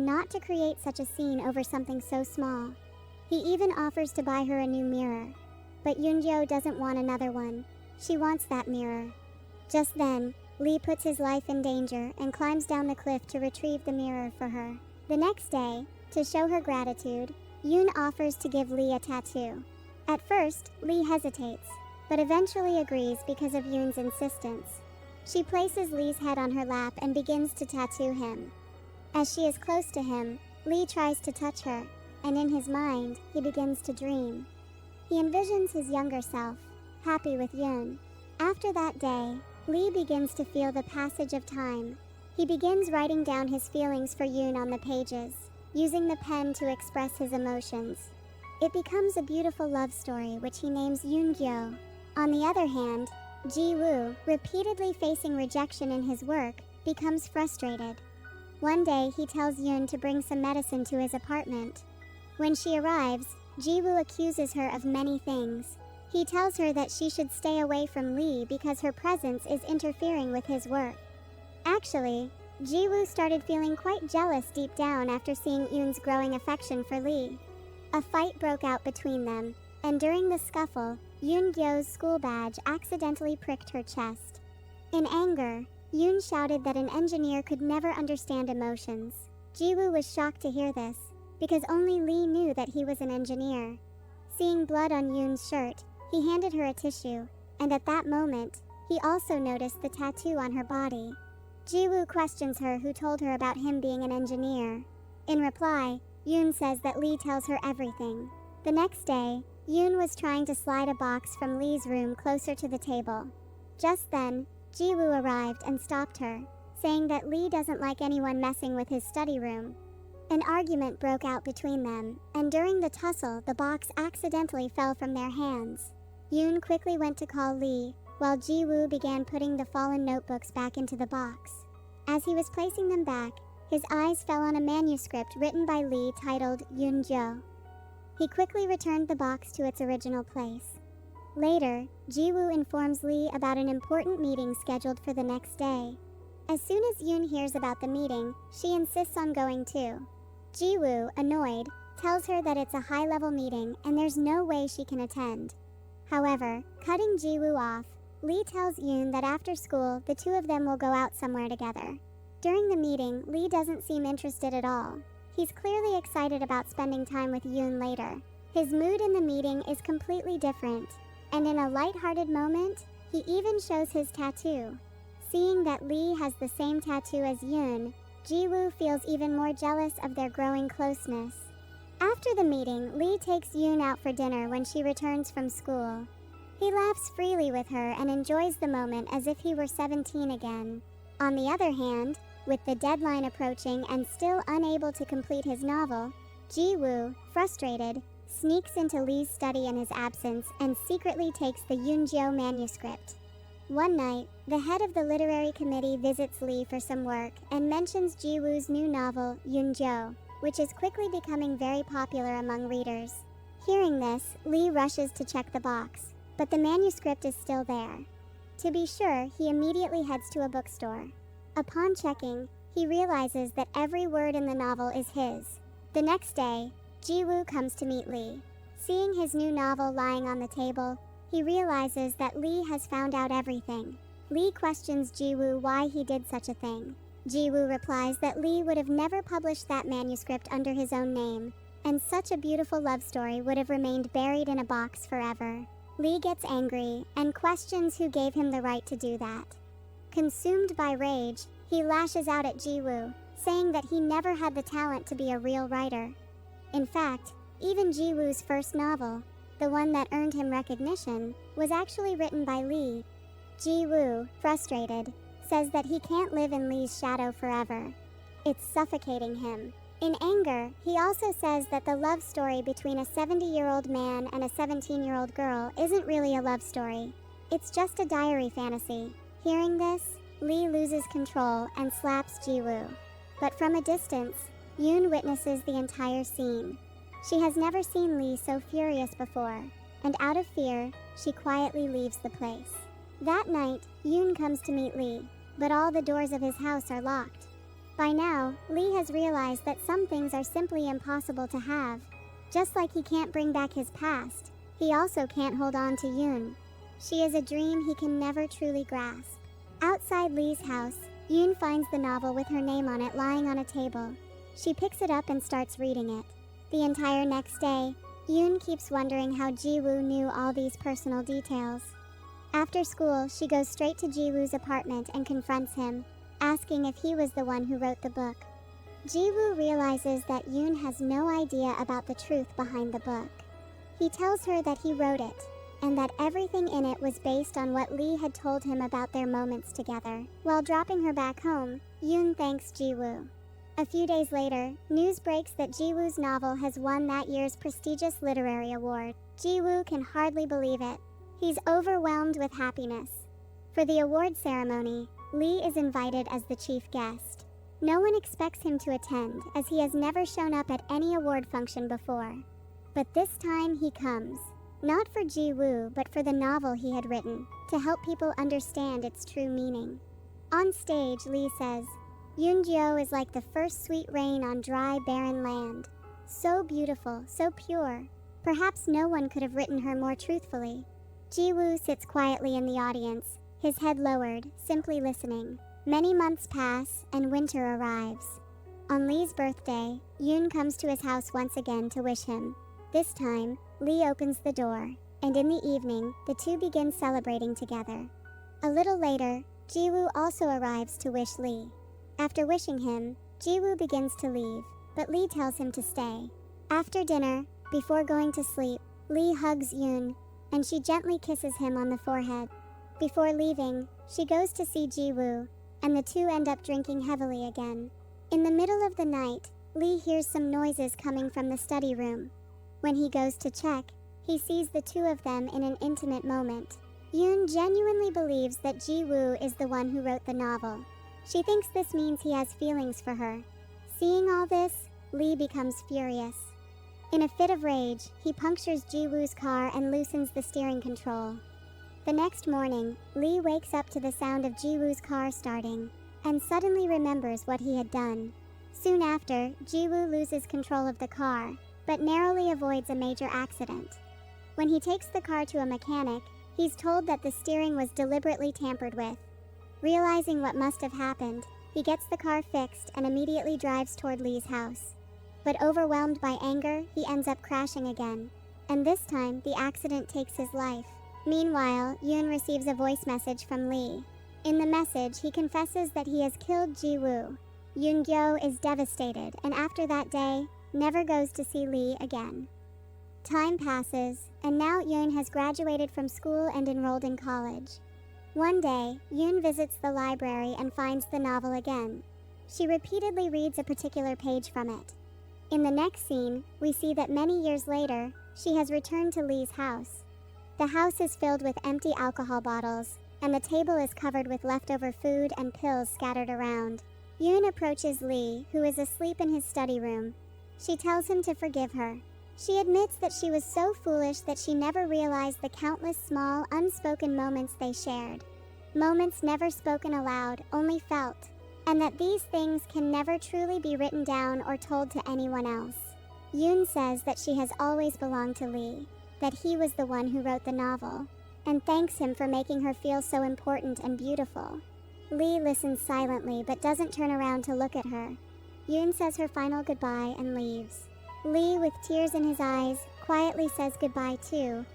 Yoon not to create such a scene over something so small. He even offers to buy her a new mirror. But Yoonjo doesn't want another one. She wants that mirror. Just then, Lee puts his life in danger and climbs down the cliff to retrieve the mirror for her. The next day, to show her gratitude, Yoon offers to give Lee a tattoo. At first, Lee hesitates, but eventually agrees because of Yoon's insistence. She places Lee's head on her lap and begins to tattoo him. As she is close to him, Lee tries to touch her, and in his mind, he begins to dream. He envisions his younger self, happy with Yoon. After that day, Lee begins to feel the passage of time. He begins writing down his feelings for Yoon on the pages, using the pen to express his emotions. It becomes a beautiful love story which he names Yoongyo. On the other hand, Ji-woo, repeatedly facing rejection in his work, becomes frustrated. One day he tells Yoon to bring some medicine to his apartment. When she arrives, Ji-woo accuses her of many things. He tells her that she should stay away from Lee because her presence is interfering with his work. Actually, Ji-woo started feeling quite jealous deep down after seeing Yoon's growing affection for Lee. A fight broke out between them, and during the scuffle, Yoon-gyo's school badge accidentally pricked her chest. In anger, Yoon shouted that an engineer could never understand emotions. Ji-woo was shocked to hear this, because only Lee knew that he was an engineer. Seeing blood on Yoon's shirt, he handed her a tissue, and at that moment, he also noticed the tattoo on her body. Ji-woo questions her who told her about him being an engineer. In reply, Yoon says that Lee tells her everything. The next day, Yoon was trying to slide a box from Lee's room closer to the table. Just then, Ji-woo arrived and stopped her, saying that Lee doesn't like anyone messing with his study room. An argument broke out between them, and during the tussle, the box accidentally fell from their hands. Yoon quickly went to call Lee, while Ji-woo began putting the fallen notebooks back into the box. As he was placing them back, his eyes fell on a manuscript written by Lee titled Yoonjo. He quickly returned the box to its original place. Later, Ji-woo informs Lee about an important meeting scheduled for the next day. As soon as Yoon hears about the meeting, she insists on going too. Ji-woo, annoyed, tells her that it's a high-level meeting and there's no way she can attend. However, cutting Ji-woo off, Lee tells Yoon that after school, the two of them will go out somewhere together. During the meeting, Lee doesn't seem interested at all. He's clearly excited about spending time with Yoon later. His mood in the meeting is completely different, and in a light-hearted moment, he even shows his tattoo. Seeing that Lee has the same tattoo as Yoon, Ji-woo feels even more jealous of their growing closeness. After the meeting, Lee takes Yoon out for dinner when she returns from school. He laughs freely with her and enjoys the moment as if he were 17 again. On the other hand, with the deadline approaching and still unable to complete his novel, Ji-woo, frustrated, sneaks into Lee's study in his absence and secretly takes the Yoonjo manuscript. One night, the head of the literary committee visits Lee for some work and mentions Ji-woo's new novel, Yoonjo, which is quickly becoming very popular among readers. Hearing this, Lee rushes to check the box, but the manuscript is still there. To be sure, he immediately heads to a bookstore. Upon checking, he realizes that every word in the novel is his. The next day, Ji-woo comes to meet Lee. Seeing his new novel lying on the table, he realizes that Lee has found out everything. Lee questions Ji-woo why he did such a thing. Ji-woo replies that Lee would have never published that manuscript under his own name, and such a beautiful love story would have remained buried in a box forever. Lee gets angry and questions who gave him the right to do that. Consumed by rage, he lashes out at Ji-woo, saying that he never had the talent to be a real writer. In fact, even Ji-woo's first novel, the one that earned him recognition, was actually written by Lee. Ji-woo, frustrated, says that he can't live in Lee's shadow forever. It's suffocating him. In anger, he also says that the love story between a 70-year-old man and a 17-year-old girl isn't really a love story. It's just a diary fantasy. Hearing this, Lee loses control and slaps Ji-woo. But from a distance, Yoon witnesses the entire scene. She has never seen Lee so furious before, and out of fear, she quietly leaves the place. That night, Yoon comes to meet Lee, but all the doors of his house are locked. By now, Lee has realized that some things are simply impossible to have. Just like he can't bring back his past, he also can't hold on to Yoon. She is a dream he can never truly grasp. Outside Lee's house, Yoon finds the novel with her name on it lying on a table. She picks it up and starts reading it. The entire next day, Yoon keeps wondering how Ji-woo knew all these personal details. After school, she goes straight to Ji-woo's apartment and confronts him, asking if he was the one who wrote the book. Ji-woo realizes that Yoon has no idea about the truth behind the book. He tells her that he wrote it, and that everything in it was based on what Lee had told him about their moments together. While dropping her back home, Yoon thanks Ji-woo. A few days later, news breaks that Ji-woo's novel has won that year's prestigious literary award. Ji-woo can hardly believe it. He's overwhelmed with happiness. For the award ceremony, Lee is invited as the chief guest. No one expects him to attend, as he has never shown up at any award function before. But this time he comes. Not for Ji-woo, but for the novel he had written, to help people understand its true meaning. On stage, Lee says, "Yoonjo is like the first sweet rain on dry, barren land. So beautiful, so pure. Perhaps no one could have written her more truthfully." Ji-woo sits quietly in the audience, his head lowered, simply listening. Many months pass, and winter arrives. On Lee's birthday, Yoon comes to his house once again to wish him. This time, Lee opens the door, and in the evening, the two begin celebrating together. A little later, Ji-woo also arrives to wish Lee. After wishing him, Ji-woo begins to leave, but Lee tells him to stay. After dinner, before going to sleep, Lee hugs Yoon, and she gently kisses him on the forehead. Before leaving, she goes to see Ji-woo, and the two end up drinking heavily again. In the middle of the night, Lee hears some noises coming from the study room. When he goes to check, he sees the two of them in an intimate moment. Yoon genuinely believes that Ji-woo is the one who wrote the novel. She thinks this means he has feelings for her. Seeing all this, Lee becomes furious. In a fit of rage, he punctures Ji-woo's car and loosens the steering control. The next morning, Lee wakes up to the sound of Ji-woo's car starting, and suddenly remembers what he had done. Soon after, Ji-woo loses control of the car, but narrowly avoids a major accident. When he takes the car to a mechanic, he's told that the steering was deliberately tampered with. Realizing what must have happened, he gets the car fixed and immediately drives toward Lee's house. But overwhelmed by anger, he ends up crashing again, and this time the accident takes his life. Meanwhile, Yoon receives a voice message from Lee. In the message, he confesses that he has killed Ji-woo. Yoon-gyo is devastated, and after that day, never goes to see Lee again. Time passes, and now Yoon has graduated from school and enrolled in college. One day, Yoon visits the library and finds the novel again. She repeatedly reads a particular page from it. In the next scene, we see that many years later, she has returned to Lee's house. The house is filled with empty alcohol bottles, and the table is covered with leftover food and pills scattered around. Yoon approaches Lee, who is asleep in his study room. She tells him to forgive her. She admits that she was so foolish that she never realized the countless small, unspoken moments they shared. Moments never spoken aloud, only felt, and that these things can never truly be written down or told to anyone else. Yoon says that she has always belonged to Lee, that he was the one who wrote the novel, and thanks him for making her feel so important and beautiful. Lee listens silently but doesn't turn around to look at her. Yoon says her final goodbye and leaves. Lee, with tears in his eyes, quietly says goodbye too,